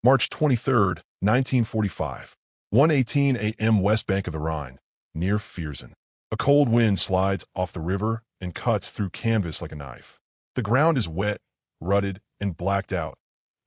March 23rd, 1945. 1:18 a.m. West bank of the Rhine, near Viersen. A cold wind slides off the river and cuts through canvas like a knife. The ground is wet, rutted, and blacked out.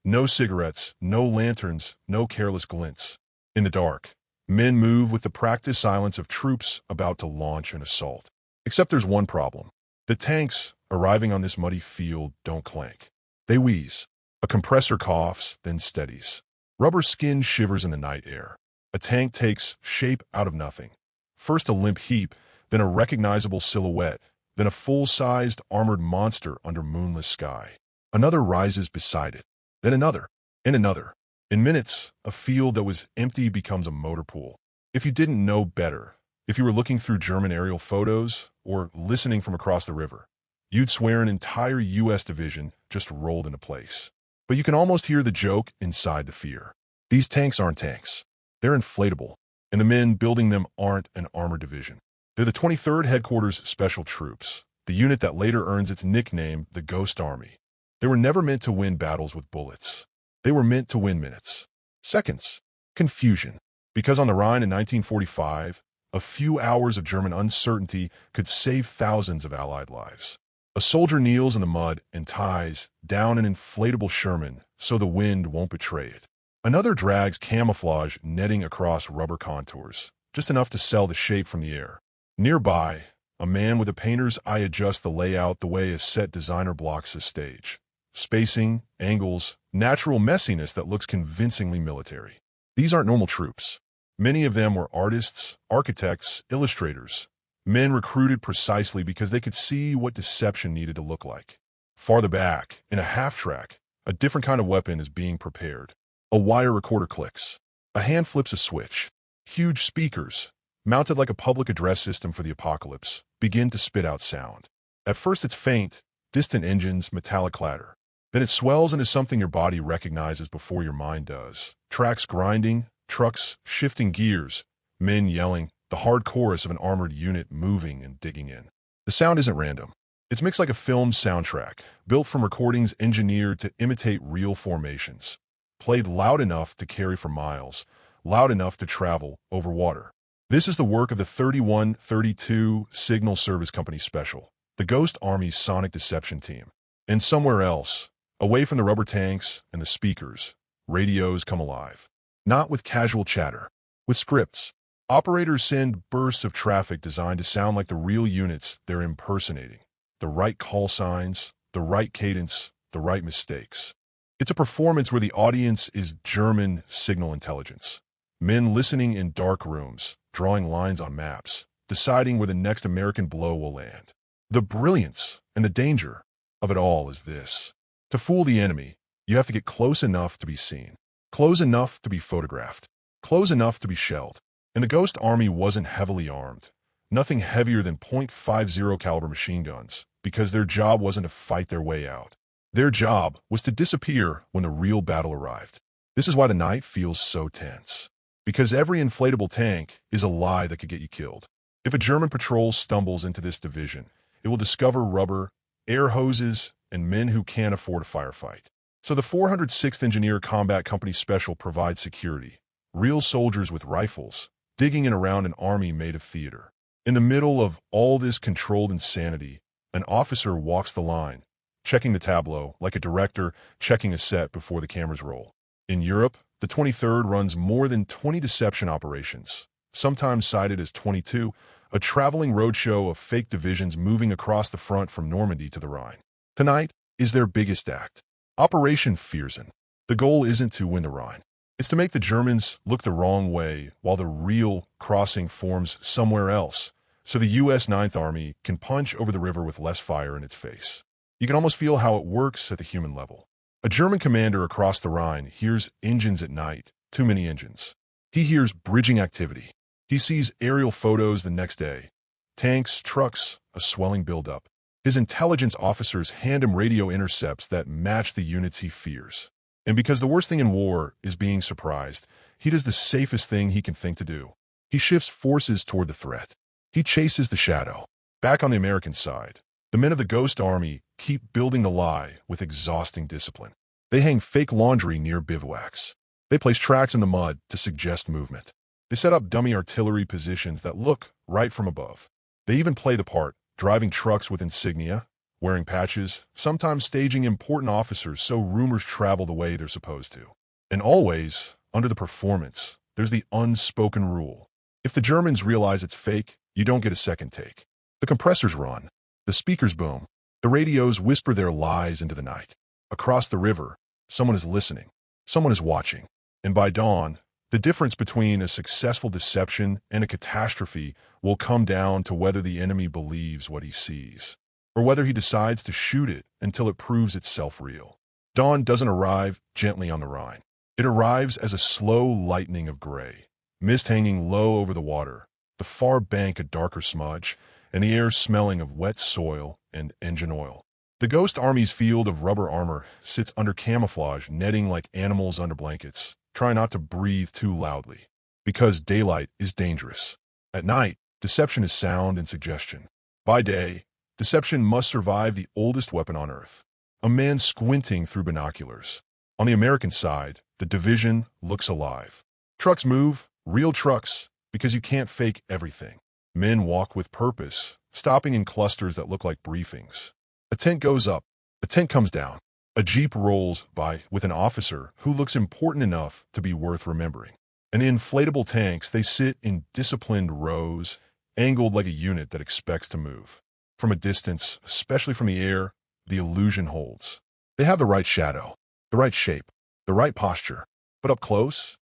No cigarettes, no lanterns, no careless glints. In the dark, men move with the practiced silence of troops about to launch an assault. Except there's one problem. The tanks arriving on this muddy field don't clank. They wheeze. A compressor coughs, then steadies. Rubber skin shivers in the night air. A tank takes shape out of nothing. First a limp heap, then a recognizable silhouette, then a full-sized armored monster under moonless sky. Another rises beside it, then another, and another. In minutes, a field that was empty becomes a motor pool. If you didn't know better, if you were looking through German aerial photos or listening from across the river, you'd swear an entire U.S. division just rolled into place. But you can almost hear the joke inside the fear. These tanks aren't tanks. They're inflatable, and the men building them aren't an armored division. They're the 23rd Headquarters Special Troops, the unit that later earns its nickname, the Ghost Army. They were never meant to win battles with bullets. They were meant to win minutes, seconds, confusion. Because on the Rhine in 1945, a few hours of German uncertainty could save thousands of Allied lives. A soldier kneels in the mud and ties down an inflatable Sherman so the wind won't betray it. Another drags camouflage netting across rubber contours, just enough to sell the shape from the air. Nearby, a man with a painter's eye adjusts the layout the way a set designer blocks a stage. Spacing, angles, natural messiness that looks convincingly military. These aren't normal troops. Many of them were artists, architects, illustrators, men recruited precisely because they could see what deception needed to look like. Farther back, in a half-track, a different kind of weapon is being prepared. A wire recorder clicks. A hand flips a switch. Huge speakers, mounted like a public address system for the apocalypse, begin to spit out sound. At first it's faint, distant engines, metallic clatter. Then it swells into something your body recognizes before your mind does. Tracks grinding, trucks shifting gears, men yelling, the hard chorus of an armored unit moving and digging in. The sound isn't random. It's mixed like a film soundtrack, built from recordings engineered to imitate real formations. Played loud enough to carry for miles, loud enough to travel over water. This is the work of the 3132 Signal Service Company Special, the Ghost Army's sonic deception team. And somewhere else, away from the rubber tanks and the speakers, radios come alive. Not with casual chatter, with scripts. Operators send bursts of traffic designed to sound like the real units they're impersonating. The right call signs, the right cadence, the right mistakes. It's a performance where the audience is German signal intelligence. Men listening in dark rooms, drawing lines on maps, deciding where the next American blow will land. The brilliance and the danger of it all is this. To fool the enemy, you have to get close enough to be seen, close enough to be photographed, close enough to be shelled. And the Ghost Army wasn't heavily armed, nothing heavier than .50 caliber machine guns, because their job wasn't to fight their way out. Their job was to disappear when the real battle arrived. This is why the night feels so tense. Because every inflatable tank is a lie that could get you killed. If a German patrol stumbles into this division, it will discover rubber, air hoses, and men who can't afford a firefight. So the 406th Engineer Combat Company Special provides security. Real soldiers with rifles, digging in around an army made of theater. In the middle of all this controlled insanity, an officer walks the line, checking the tableau like a director checking a set before the cameras roll. In Europe, the 23rd runs more than 20 deception operations, sometimes cited as 22, a traveling roadshow of fake divisions moving across the front from Normandy to the Rhine. Tonight is their biggest act, Operation Viersen. The goal isn't to win the Rhine. It's to make the Germans look the wrong way while the real crossing forms somewhere else, so the U.S. Ninth Army can punch over the river with less fire in its face. You can almost feel how it works at the human level. A German commander across the Rhine hears engines at night, too many engines. He hears bridging activity. He sees aerial photos the next day. Tanks, trucks, a swelling buildup. His intelligence officers hand him radio intercepts that match the units he fears. And because the worst thing in war is being surprised, he does the safest thing he can think to do. He shifts forces toward the threat. He chases the shadow. Back on the American side, the men of the Ghost Army keep building the lie with exhausting discipline. They hang fake laundry near bivouacs. They place tracks in the mud to suggest movement. They set up dummy artillery positions that look right from above. They even play the part, driving trucks with insignia, wearing patches, sometimes staging important officers so rumors travel the way they're supposed to. And always, under the performance, there's the unspoken rule. If the Germans realize it's fake, you don't get a second take. The compressors run. The speakers boom. The radios whisper their lies into the night. Across the river, someone is listening. Someone is watching. And by dawn, the difference between a successful deception and a catastrophe will come down to whether the enemy believes what he sees, or whether he decides to shoot it until it proves itself real. Dawn doesn't arrive gently on the Rhine. It arrives as a slow lightening of gray, mist hanging low over the water, the far bank a darker smudge, and the air smelling of wet soil and engine oil. The Ghost Army's field of rubber armor sits under camouflage netting like animals under blankets, trying not to breathe too loudly, because daylight is dangerous. At night, deception is sound and suggestion. By day, deception must survive the oldest weapon on Earth, a man squinting through binoculars. On the American side, the division looks alive. Trucks move, real trucks, because you can't fake everything. Men walk with purpose, stopping in clusters that look like briefings. A tent goes up, a tent comes down. A jeep rolls by with an officer who looks important enough to be worth remembering. And the inflatable tanks, they sit in disciplined rows, angled like a unit that expects to move. From a distance, especially from the air, the illusion holds. They have the right shadow, the right shape, the right posture. But up close,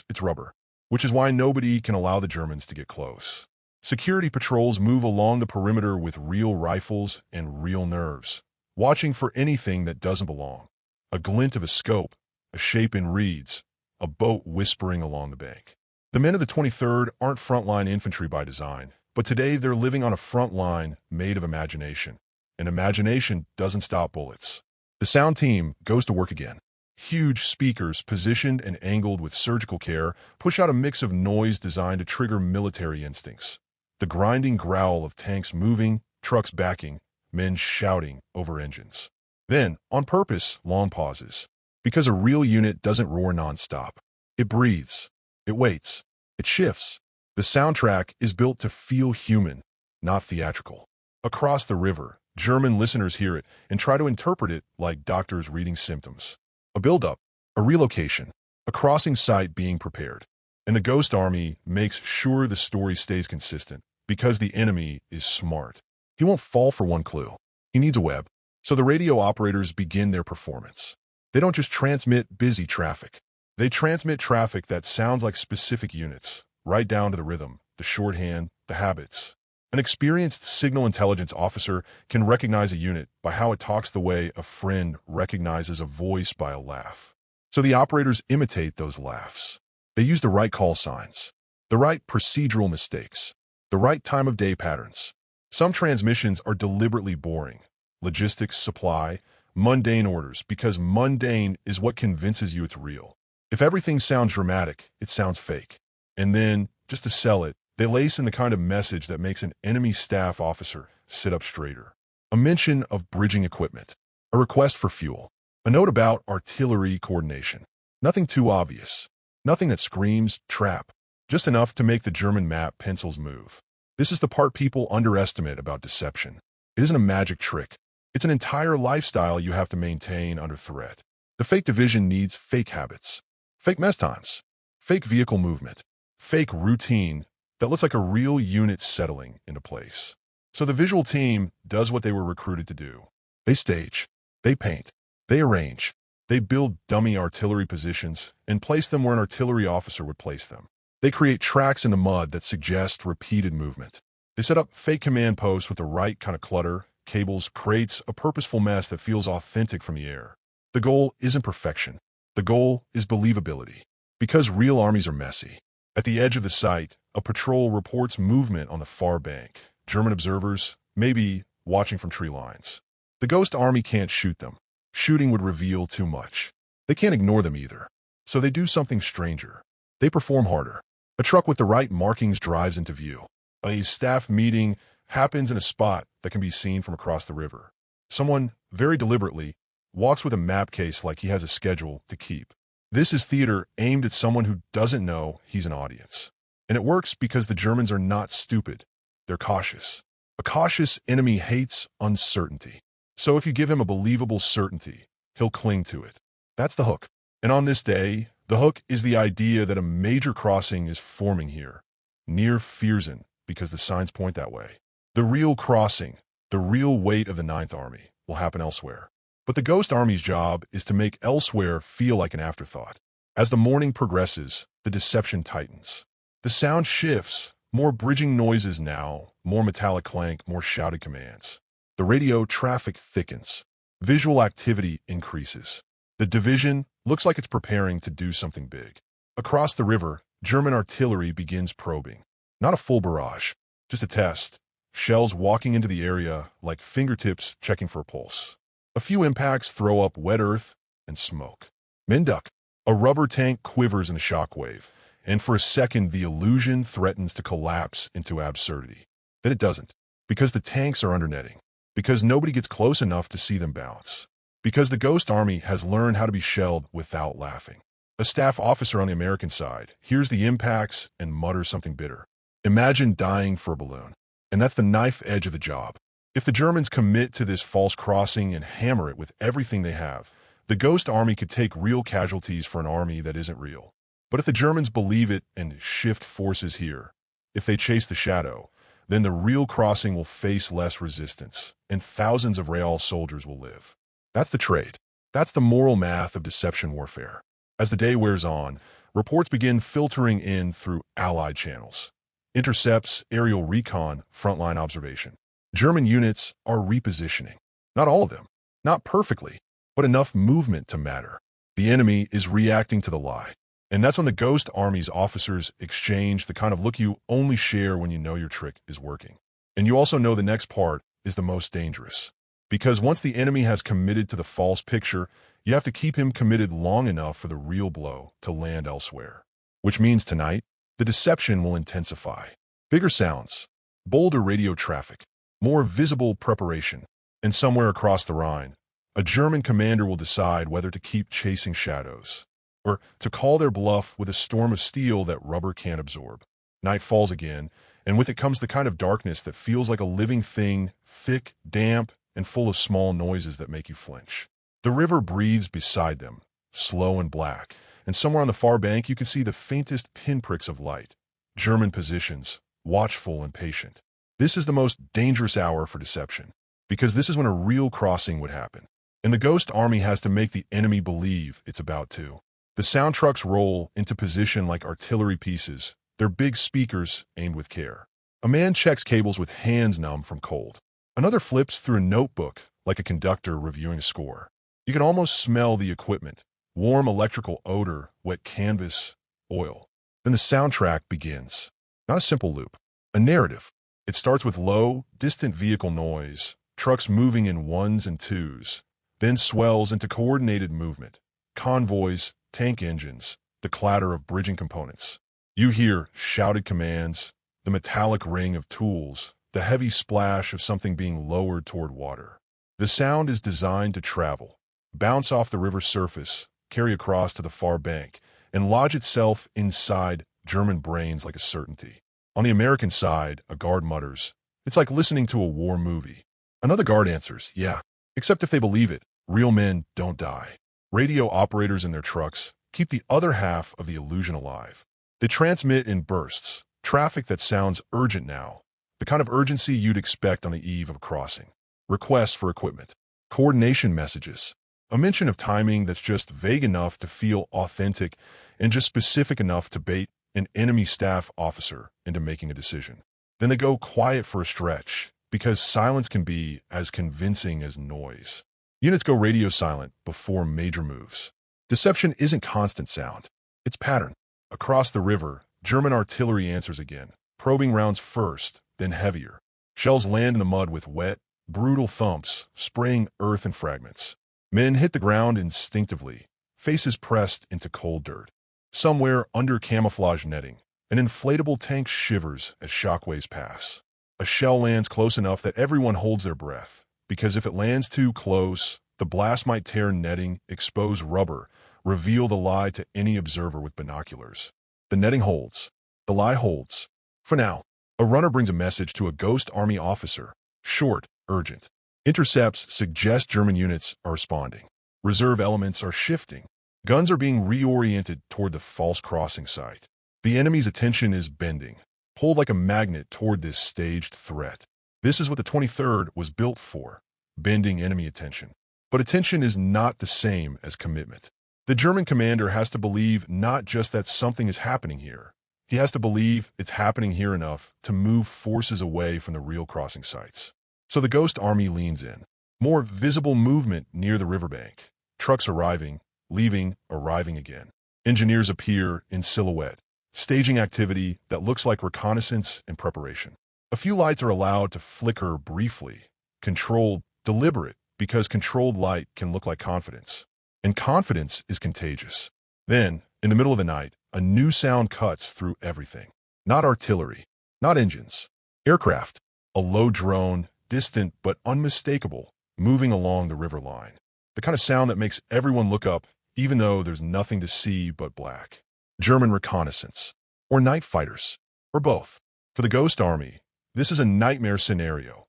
it's rubber, which is why nobody can allow the Germans to get close. Security patrols move along the perimeter with real rifles and real nerves, watching for anything that doesn't belong. A glint of a scope, a shape in reeds, a boat whispering along the bank. The men of the 23rd aren't frontline infantry by design, but today they're living on a front line made of imagination. And imagination doesn't stop bullets. The sound team goes to work again. Huge speakers, positioned and angled with surgical care, push out a mix of noise designed to trigger military instincts. The grinding growl of tanks moving, trucks backing, men shouting over engines. Then, on purpose, long pauses. Because a real unit doesn't roar nonstop. It breathes. It waits. It shifts. The soundtrack is built to feel human, not theatrical. Across the river, German listeners hear it and try to interpret it like doctors reading symptoms. A buildup, a relocation, a crossing site being prepared. And the Ghost Army makes sure the story stays consistent, because the enemy is smart. He won't fall for one clue. He needs a web. So the radio operators begin their performance. They don't just transmit busy traffic. They transmit traffic that sounds like specific units, right down to the rhythm, the shorthand, the habits. An experienced signal intelligence officer can recognize a unit by how it talks the way a friend recognizes a voice by a laugh. So the operators imitate those laughs. They use the right call signs, the right procedural mistakes, the right time of day patterns. Some transmissions are deliberately boring. Logistics, supply, mundane orders, because mundane is what convinces you it's real. If everything sounds dramatic, it sounds fake. And then, just to sell it, they lace in the kind of message that makes an enemy staff officer sit up straighter. A mention of bridging equipment, a request for fuel, a note about artillery coordination. Nothing too obvious. Nothing that screams trap. Just enough to make the German map pencils move. This is the part people underestimate about deception. It isn't a magic trick. It's an entire lifestyle you have to maintain under threat. The fake division needs fake habits, fake mess times, fake vehicle movement, fake routine that looks like a real unit settling into place. So the visual team does what they were recruited to do. They stage, they paint, they arrange, they build dummy artillery positions and place them where an artillery officer would place them. They create tracks in the mud that suggest repeated movement. They set up fake command posts with the right kind of clutter, cables, crates, a purposeful mess that feels authentic from the air. The goal isn't perfection. The goal is believability. Because real armies are messy. At the edge of the site, a patrol reports movement on the far bank. German observers, maybe watching from tree lines. The Ghost Army can't shoot them. Shooting would reveal too much. They can't ignore them either. So they do something stranger. They perform harder. A truck with the right markings drives into view. A staff meeting happens in a spot that can be seen from across the river. Someone, very deliberately, walks with a map case like he has a schedule to keep. This is theater aimed at someone who doesn't know he's an audience. And it works because the Germans are not stupid. They're cautious. A cautious enemy hates uncertainty. So if you give him a believable certainty, he'll cling to it. That's the hook. And on this day, the hook is the idea that a major crossing is forming here, near Viersen, because the signs point that way. The real crossing, the real weight of the Ninth Army, will happen elsewhere. But the Ghost Army's job is to make elsewhere feel like an afterthought. As the morning progresses, the deception tightens. The sound shifts, more bridging noises now, more metallic clank, more shouted commands. The radio traffic thickens. Visual activity increases. The division looks like it's preparing to do something big. Across the river, German artillery begins probing. Not a full barrage, just a test. Shells walking into the area like fingertips checking for a pulse. A few impacts throw up wet earth and smoke. Men duck. A rubber tank quivers in a shockwave, and for a second the illusion threatens to collapse into absurdity. Then it doesn't, because the tanks are under netting, because nobody gets close enough to see them bounce, because the Ghost Army has learned how to be shelled without laughing. A staff officer on the American side hears the impacts and mutters something bitter. Imagine dying for a balloon. And that's the knife edge of the job. If the Germans commit to this false crossing and hammer it with everything they have, the Ghost Army could take real casualties for an army that isn't real. But if the Germans believe it and shift forces here, if they chase the shadow, then the real crossing will face less resistance, and thousands of Real soldiers will live. That's the trade. That's the moral math of deception warfare. As the day wears on, reports begin filtering in through Allied channels. Intercepts, aerial recon, frontline observation. German units are repositioning. Not all of them, not perfectly, but enough movement to matter. The enemy is reacting to the lie. And that's when the Ghost Army's officers exchange the kind of look you only share when you know your trick is working. And you also know the next part is the most dangerous. Because once the enemy has committed to the false picture, you have to keep him committed long enough for the real blow to land elsewhere. Which means tonight, the deception will intensify. Bigger sounds, bolder radio traffic, more visible preparation, and somewhere across the Rhine, a German commander will decide whether to keep chasing shadows, or to call their bluff with a storm of steel that rubber can't absorb. Night falls again, and with it comes the kind of darkness that feels like a living thing, thick, damp, and full of small noises that make you flinch. The river breathes beside them, slow and black, and somewhere on the far bank you can see the faintest pinpricks of light. German positions, watchful and patient. This is the most dangerous hour for deception, because this is when a real crossing would happen. And the Ghost Army has to make the enemy believe it's about to. The sound trucks roll into position like artillery pieces, their big speakers aimed with care. A man checks cables with hands numb from cold. Another flips through a notebook like a conductor reviewing a score. You can almost smell the equipment. Warm electrical odor, wet canvas, oil. Then the soundtrack begins. Not a simple loop, a narrative. It starts with low, distant vehicle noise, trucks moving in ones and twos, then swells into coordinated movement, convoys, tank engines, the clatter of bridging components. You hear shouted commands, the metallic ring of tools, the heavy splash of something being lowered toward water. The sound is designed to travel, bounce off the river's surface, carry across to the far bank, and lodge itself inside German brains like a certainty. On the American side, a guard mutters, "It's like listening to a war movie." Another guard answers, "Yeah, except if they believe it. Real men don't die." Radio operators in their trucks keep the other half of the illusion alive. They transmit in bursts, traffic that sounds urgent now, the kind of urgency you'd expect on the eve of a crossing. Requests for equipment, coordination messages, a mention of timing that's just vague enough to feel authentic and just specific enough to bait an enemy staff officer into making a decision. Then they go quiet for a stretch, because silence can be as convincing as noise. Units go radio silent before major moves. Deception isn't constant sound. It's pattern. Across the river, German artillery answers again, probing rounds first, then heavier. Shells land in the mud with wet, brutal thumps, spraying earth and fragments. Men hit the ground instinctively, faces pressed into cold dirt. Somewhere under camouflage netting, an inflatable tank shivers as shockwaves pass. A shell lands close enough that everyone holds their breath, because if it lands too close, the blast might tear netting, expose rubber, reveal the lie to any observer with binoculars. The netting holds. The lie holds. For now, a runner brings a message to a Ghost Army officer. Short, urgent. Intercepts suggest German units are responding. Reserve elements are shifting. Guns are being reoriented toward the false crossing site. The enemy's attention is bending, pulled like a magnet toward this staged threat. This is what the 23rd was built for, bending enemy attention. But attention is not the same as commitment. The German commander has to believe not just that something is happening here. He has to believe it's happening here enough to move forces away from the real crossing sites. So the Ghost Army leans in. More visible movement near the riverbank. Trucks arriving, leaving, arriving again. Engineers appear in silhouette, staging activity that looks like reconnaissance and preparation. A few lights are allowed to flicker briefly, controlled, deliberate, because controlled light can look like confidence. And confidence is contagious. Then, in the middle of the night, a new sound cuts through everything. Not artillery, not engines. Aircraft. A low drone, distant but unmistakable, moving along the river line. The kind of sound that makes everyone look up, even though there's nothing to see but black. German reconnaissance. Or night fighters. Or both. For the Ghost Army, this is a nightmare scenario.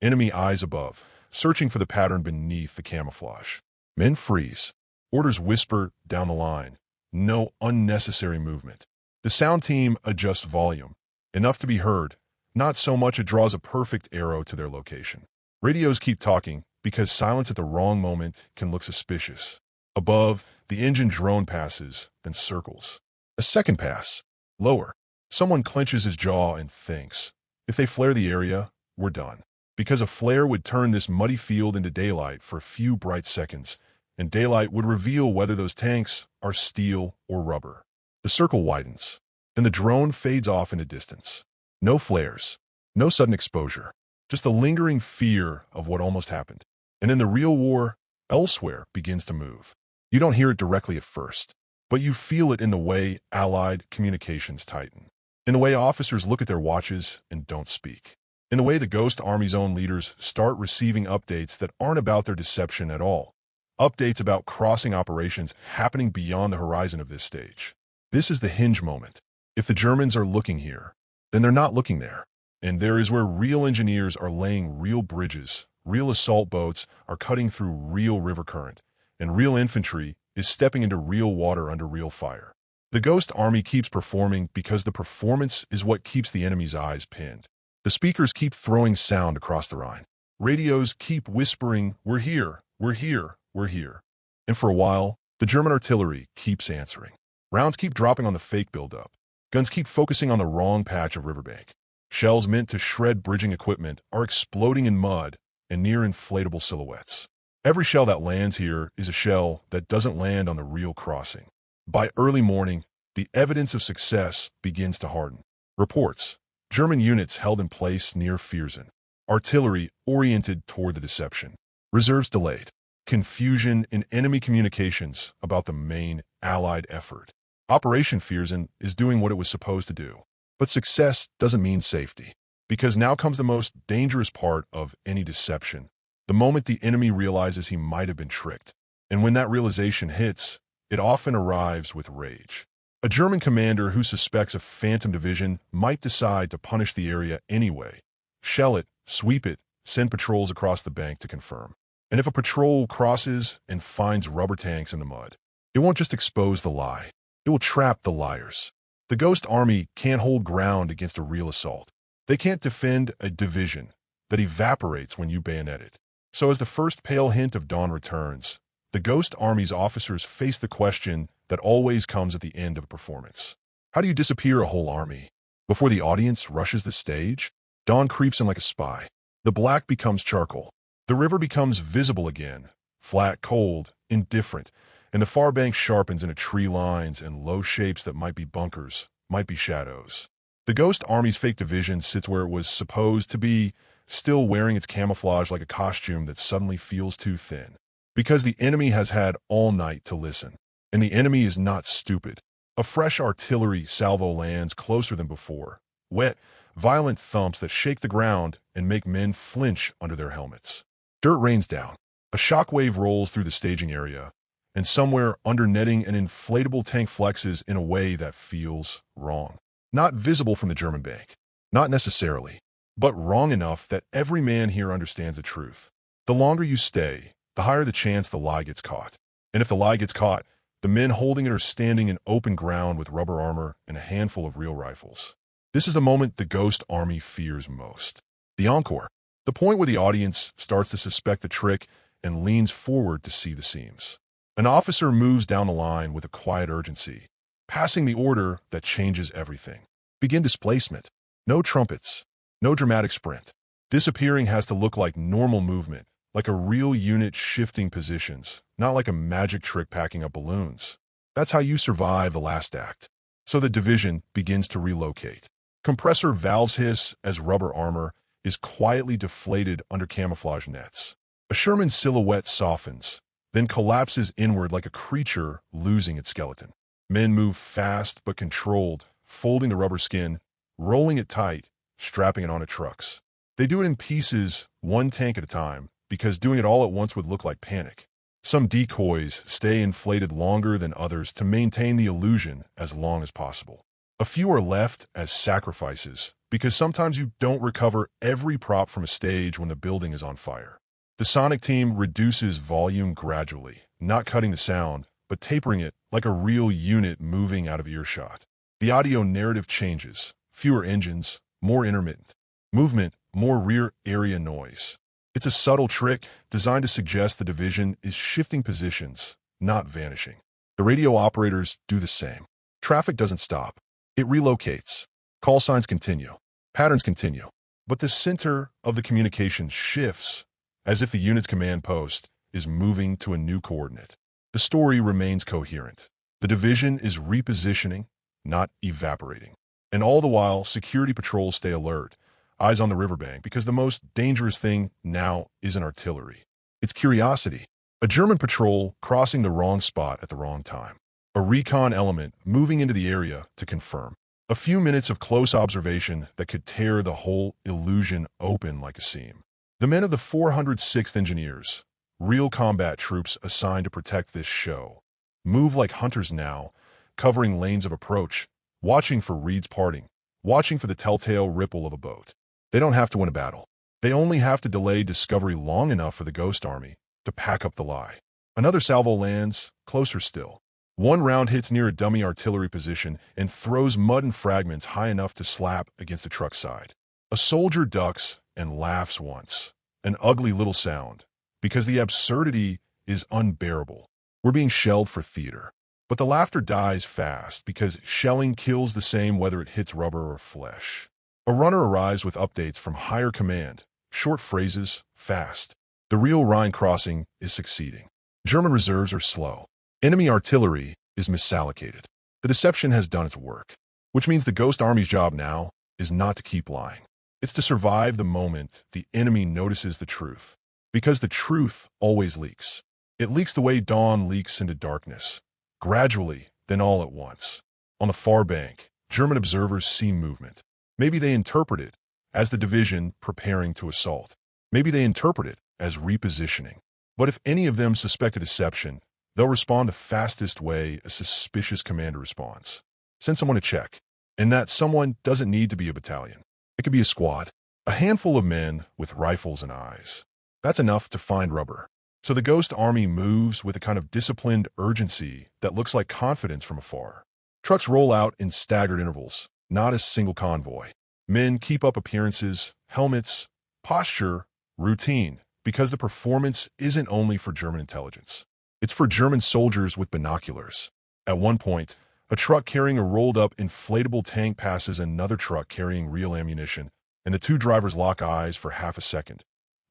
Enemy eyes above, searching for the pattern beneath the camouflage. Men freeze. Orders whisper down the line. No unnecessary movement. The sound team adjusts volume. Enough to be heard. Not so much it draws a perfect arrow to their location. Radios keep talking because silence at the wrong moment can look suspicious. Above, the engine drone passes, then circles. A second pass. Lower. Someone clenches his jaw and thinks, if they flare the area, we're done. Because a flare would turn this muddy field into daylight for a few bright seconds, and daylight would reveal whether those tanks are steel or rubber. The circle widens. Then the drone fades off into distance. No flares. No sudden exposure. Just a lingering fear of what almost happened. And then the real war, elsewhere, begins to move. You don't hear it directly at first, but you feel it in the way Allied communications tighten. In the way officers look at their watches and don't speak. In the way the Ghost Army's own leaders start receiving updates that aren't about their deception at all. Updates about crossing operations happening beyond the horizon of this stage. This is the hinge moment. If the Germans are looking here, then they're not looking there. And there is where real engineers are laying real bridges, real assault boats are cutting through real river current, and real infantry is stepping into real water under real fire. The Ghost Army keeps performing because the performance is what keeps the enemy's eyes pinned. The speakers keep throwing sound across the Rhine. Radios keep whispering, we're here, we're here, we're here. And for a while, the German artillery keeps answering. Rounds keep dropping on the fake buildup. Guns keep focusing on the wrong patch of riverbank. Shells meant to shred bridging equipment are exploding in mud and near inflatable silhouettes. Every shell that lands here is a shell that doesn't land on the real crossing. By early morning, the evidence of success begins to harden. Reports. German units held in place near Viersen. Artillery oriented toward the deception. Reserves delayed. Confusion in enemy communications about the main Allied effort. Operation Viersen is doing what it was supposed to do. But success doesn't mean safety. Because now comes the most dangerous part of any deception. The moment the enemy realizes he might have been tricked. And when that realization hits, it often arrives with rage. A German commander who suspects a phantom division might decide to punish the area anyway. Shell it, sweep it, send patrols across the bank to confirm. And if a patrol crosses and finds rubber tanks in the mud, it won't just expose the lie. It will trap the liars. The Ghost Army can't hold ground against a real assault. They can't defend a division that evaporates when you bayonet it. So as the first pale hint of dawn returns, the Ghost Army's officers face the question that always comes at the end of a performance. How do you disappear a whole army? Before the audience rushes the stage, dawn creeps in like a spy. The black becomes charcoal. The river becomes visible again, flat, cold, indifferent, and the far bank sharpens into tree lines and low shapes that might be bunkers, might be shadows. The Ghost Army's fake division sits where it was supposed to be, still wearing its camouflage like a costume that suddenly feels too thin. Because the enemy has had all night to listen. And the enemy is not stupid. A fresh artillery salvo lands closer than before. Wet, violent thumps that shake the ground and make men flinch under their helmets. Dirt rains down. A shockwave rolls through the staging area, and somewhere under netting an inflatable tank flexes in a way that feels wrong. Not visible from the German bank. Not necessarily, but wrong enough that every man here understands the truth. The longer you stay, the higher the chance the lie gets caught. And if the lie gets caught, the men holding it are standing in open ground with rubber armor and a handful of real rifles. This is the moment the Ghost Army fears most. The encore. The point where the audience starts to suspect the trick and leans forward to see the seams. An officer moves down the line with a quiet urgency, passing the order that changes everything. Begin displacement. No trumpets. No dramatic sprint. Disappearing has to look like normal movement, like a real unit shifting positions, not like a magic trick packing up balloons. That's how you survive the last act. So the division begins to relocate. Compressor valves hiss as rubber armor is quietly deflated under camouflage nets. A Sherman silhouette softens, then collapses inward like a creature losing its skeleton. Men move fast but controlled, folding the rubber skin, rolling it tight, strapping it onto trucks. They do it in pieces, one tank at a time, because doing it all at once would look like panic. Some decoys stay inflated longer than others to maintain the illusion as long as possible. A few are left as sacrifices, because sometimes you don't recover every prop from a stage when the building is on fire. The sonic team reduces volume gradually, not cutting the sound, but tapering it like a real unit moving out of earshot. The audio narrative changes. Fewer engines, more intermittent. Movement, more rear area noise. It's a subtle trick designed to suggest the division is shifting positions, not vanishing. The radio operators do the same. Traffic doesn't stop. It relocates. Call signs continue. Patterns continue. But the center of the communication shifts, as if the unit's command post is moving to a new coordinate. The story remains coherent. The division is repositioning, not evaporating. And all the while, security patrols stay alert, eyes on the riverbank, because the most dangerous thing now isn't artillery. It's curiosity. A German patrol crossing the wrong spot at the wrong time. A recon element moving into the area to confirm. A few minutes of close observation that could tear the whole illusion open like a seam. The men of the 406th Engineers, real combat troops assigned to protect this show, move like hunters now, covering lanes of approach, watching for reeds parting, watching for the telltale ripple of a boat. They don't have to win a battle. They only have to delay discovery long enough for the Ghost Army to pack up the lie. Another salvo lands, closer still. One round hits near a dummy artillery position and throws mud and fragments high enough to slap against the truck's side. A soldier ducks and laughs once, an ugly little sound, because the absurdity is unbearable. We're being shelled for theater. But the laughter dies fast because shelling kills the same whether it hits rubber or flesh. A runner arrives with updates from higher command, short phrases, fast. The real Rhine crossing is succeeding. German reserves are slow. Enemy artillery is misallocated. The deception has done its work, which means the Ghost Army's job now is not to keep lying. It's to survive the moment the enemy notices the truth, because the truth always leaks. It leaks the way dawn leaks into darkness, gradually, then all at once. On the far bank, German observers see movement. Maybe they interpret it as the division preparing to assault. Maybe they interpret it as repositioning. But if any of them suspect a deception, they'll respond the fastest way a suspicious commander responds. Send someone to check. And that someone doesn't need to be a battalion. It could be a squad, a handful of men with rifles and eyes. That's enough to find rubber. So the Ghost Army moves with a kind of disciplined urgency that looks like confidence from afar. Trucks roll out in staggered intervals, not a single convoy. Men keep up appearances, helmets, posture, routine, because the performance isn't only for German intelligence. It's for German soldiers with binoculars. At one point, a truck carrying a rolled-up inflatable tank passes another truck carrying real ammunition, and the two drivers lock eyes for half a second,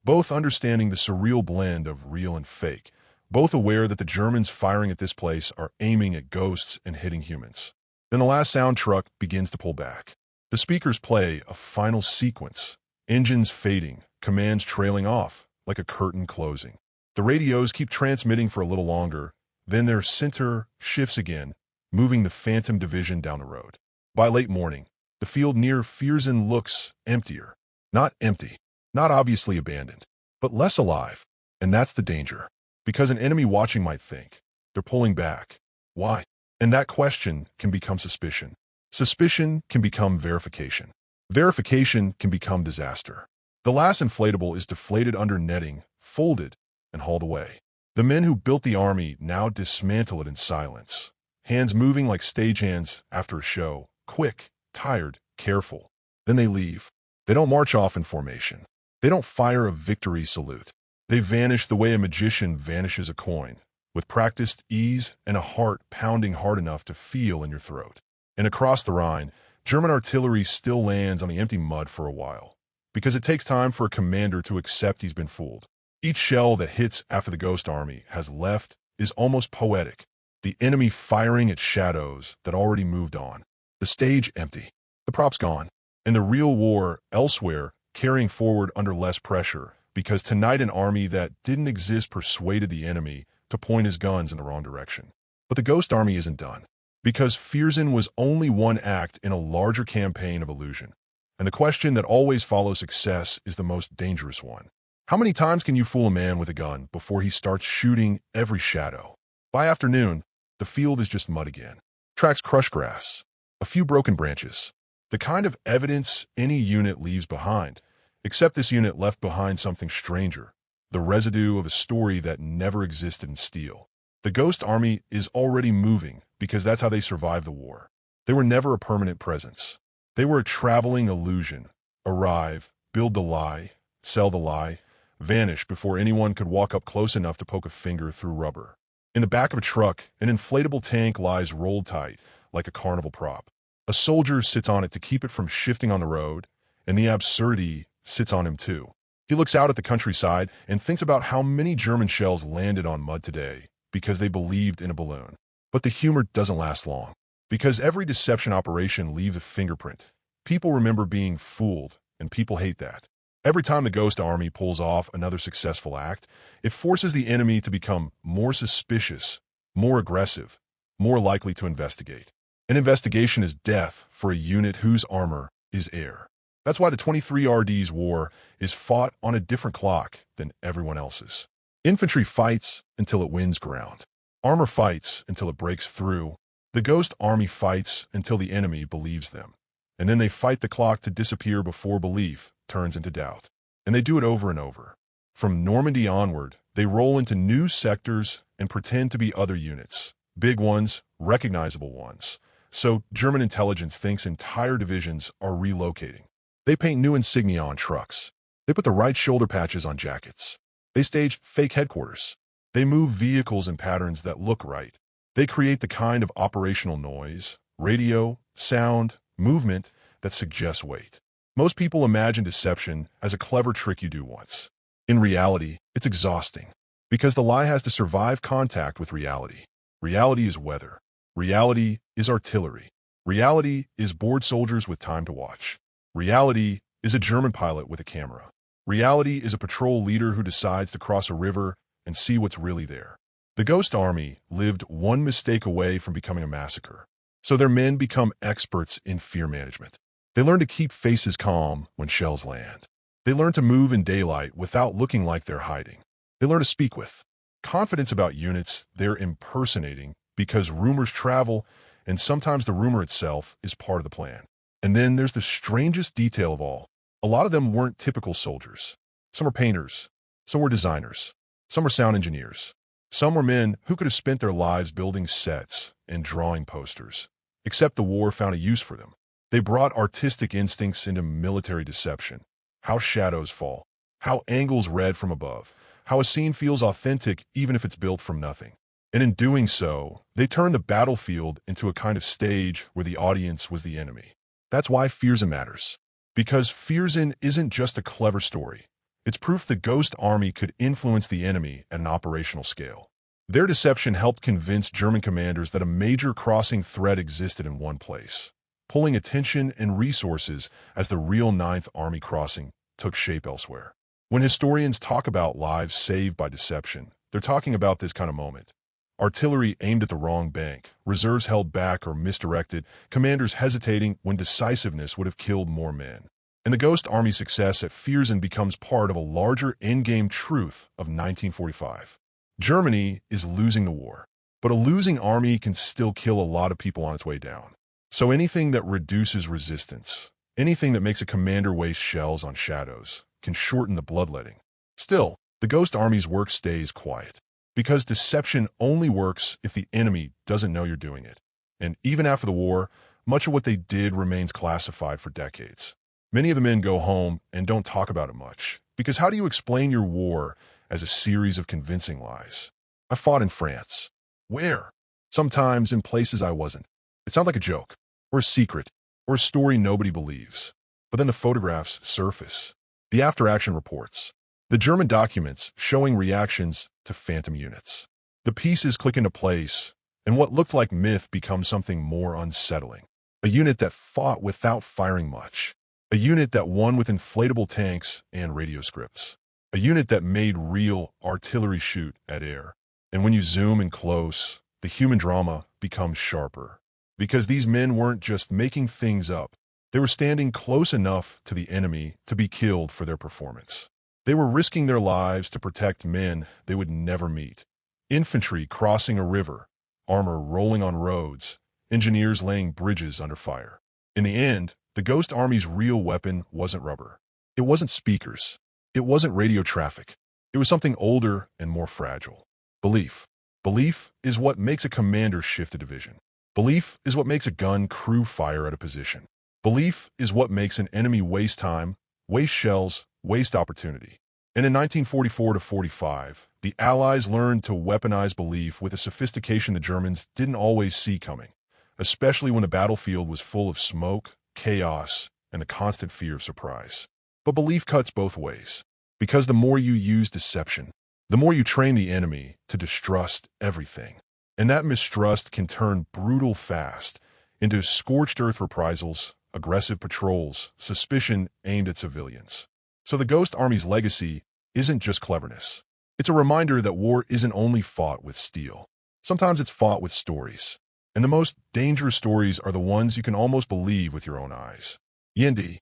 both understanding the surreal blend of real and fake, both aware that the Germans firing at this place are aiming at ghosts and hitting humans. Then the last sound truck begins to pull back. The speakers play a final sequence, engines fading, commands trailing off, like a curtain closing. The radios keep transmitting for a little longer, then their center shifts again, moving the Phantom Division down the road. By late morning, the field near Viersen looks emptier. Not empty, not obviously abandoned, but less alive. And that's the danger. Because an enemy watching might think, They're pulling back. Why? And that question can become suspicion. Suspicion can become verification. Verification can become disaster. The last inflatable is deflated under netting, folded, and hauled away. The men who built the army now dismantle it in silence, hands moving like stagehands after a show, quick, tired, careful. Then they leave. They don't march off in formation. They don't fire a victory salute. They vanish the way a magician vanishes a coin, with practiced ease and a heart pounding hard enough to feel in your throat. And across the Rhine, German artillery still lands on the empty mud for a while, because it takes time for a commander to accept he's been fooled. Each shell that hits after the Ghost Army has left is almost poetic, the enemy firing at shadows that already moved on. The stage empty, the props gone, and the real war elsewhere carrying forward under less pressure, because tonight an army that didn't exist persuaded the enemy to point his guns in the wrong direction. But the Ghost Army isn't done, because Viersen was only one act in a larger campaign of illusion. And the question that always follows success is the most dangerous one. How many times can you fool a man with a gun before he starts shooting every shadow? By afternoon, the field is just mud again. Tracks crushed grass, a few broken branches, the kind of evidence any unit leaves behind, except this unit left behind something stranger, the residue of a story that never existed in steel. The Ghost Army is already moving because that's how they survived the war. They were never a permanent presence. They were a traveling illusion. Arrive, build the lie, sell the lie, vanish before anyone could walk up close enough to poke a finger through rubber. In the back of a truck, an inflatable tank lies rolled tight, like a carnival prop. A soldier sits on it to keep it from shifting on the road, and the absurdity sits on him too. He looks out at the countryside and thinks about how many German shells landed on mud today because they believed in a balloon. But the humor doesn't last long, because every deception operation leaves a fingerprint. People remember being fooled, and people hate that. Every time the Ghost Army pulls off another successful act, it forces the enemy to become more suspicious, more aggressive, more likely to investigate. An investigation is death for a unit whose armor is air. That's why the 23 RD's war is fought on a different clock than everyone else's. Infantry fights until it wins ground. Armor fights until it breaks through. The Ghost Army fights until the enemy believes them. And then they fight the clock to disappear before belief turns into doubt. And they do it over and over. From Normandy onward, they roll into new sectors and pretend to be other units. Big ones, recognizable ones. So German intelligence thinks entire divisions are relocating. They paint new insignia on trucks. They put the right shoulder patches on jackets. They stage fake headquarters. They move vehicles in patterns that look right. They create the kind of operational noise, radio, sound, movement that suggests weight. Most people imagine deception as a clever trick you do once. In reality, it's exhausting, because the lie has to survive contact with reality. Reality is weather. Reality is artillery. Reality is bored soldiers with time to watch. Reality is a German pilot with a camera. Reality is a patrol leader who decides to cross a river and see what's really there. The Ghost Army lived one mistake away from becoming a massacre. So their men become experts in fear management. They learn to keep faces calm when shells land. They learn to move in daylight without looking like they're hiding. They learn to speak with confidence about units they're impersonating, because rumors travel, and sometimes the rumor itself is part of the plan. And then there's the strangest detail of all. A lot of them weren't typical soldiers. Some were painters. Some were designers. Some were sound engineers. Some were men who could have spent their lives building sets and drawing posters, except the war found a use for them. They brought artistic instincts into military deception. How shadows fall. How angles read from above. How a scene feels authentic even if it's built from nothing. And in doing so, they turned the battlefield into a kind of stage where the audience was the enemy. That's why Viersen matters. Because Viersen isn't just a clever story. It's proof the Ghost Army could influence the enemy at an operational scale. Their deception helped convince German commanders that a major crossing threat existed in one place, pulling attention and resources as the real Ninth Army crossing took shape elsewhere. When historians talk about lives saved by deception, they're talking about this kind of moment. Artillery aimed at the wrong bank, reserves held back or misdirected, commanders hesitating when decisiveness would have killed more men. And the Ghost Army's success at Viersen becomes part of a larger endgame truth of 1945. Germany is losing the war, But a losing army can still kill a lot of people on its way down. So anything that reduces resistance, anything that makes a commander waste shells on shadows, can shorten the bloodletting. Still, the Ghost Army's work stays quiet, because deception only works if the enemy doesn't know you're doing it. And even after the war, much of what they did remains classified for decades. Many of the men go home and don't talk about it much, because how do you explain your war as a series of convincing lies? I fought in France. Where? Sometimes in places I wasn't. It sounds like a joke, or a secret, or a story nobody believes. But then the photographs surface. The after-action reports. The German documents showing reactions to phantom units. The pieces click into place, and what looked like myth becomes something more unsettling. A unit that fought without firing much. A unit that won with inflatable tanks and radio scripts. A unit that made real artillery shoot at air. And when you zoom in close, the human drama becomes sharper. Because these men weren't just making things up. They were standing close enough to the enemy to be killed for their performance. They were risking their lives to protect men they would never meet. Infantry crossing a river, armor rolling on roads, engineers laying bridges under fire. In the end, the Ghost Army's real weapon wasn't rubber. It wasn't speakers. It wasn't radio traffic. It was something older and more fragile. Belief. Belief is what makes a commander shift a division. Belief is what makes a gun crew fire at a position. Belief is what makes an enemy waste time, waste shells, waste opportunity. And in 1944 to 45, the Allies learned to weaponize belief with a sophistication the Germans didn't always see coming, especially when the battlefield was full of smoke, chaos, and the constant fear of surprise. But belief cuts both ways, because the more you use deception, the more you train the enemy to distrust everything. And that mistrust can turn brutal fast into scorched earth reprisals, aggressive patrols, suspicion aimed at civilians. So the Ghost Army's legacy isn't just cleverness. It's a reminder that war isn't only fought with steel. Sometimes it's fought with stories. And the most dangerous stories are the ones you can almost believe with your own eyes. Yendi.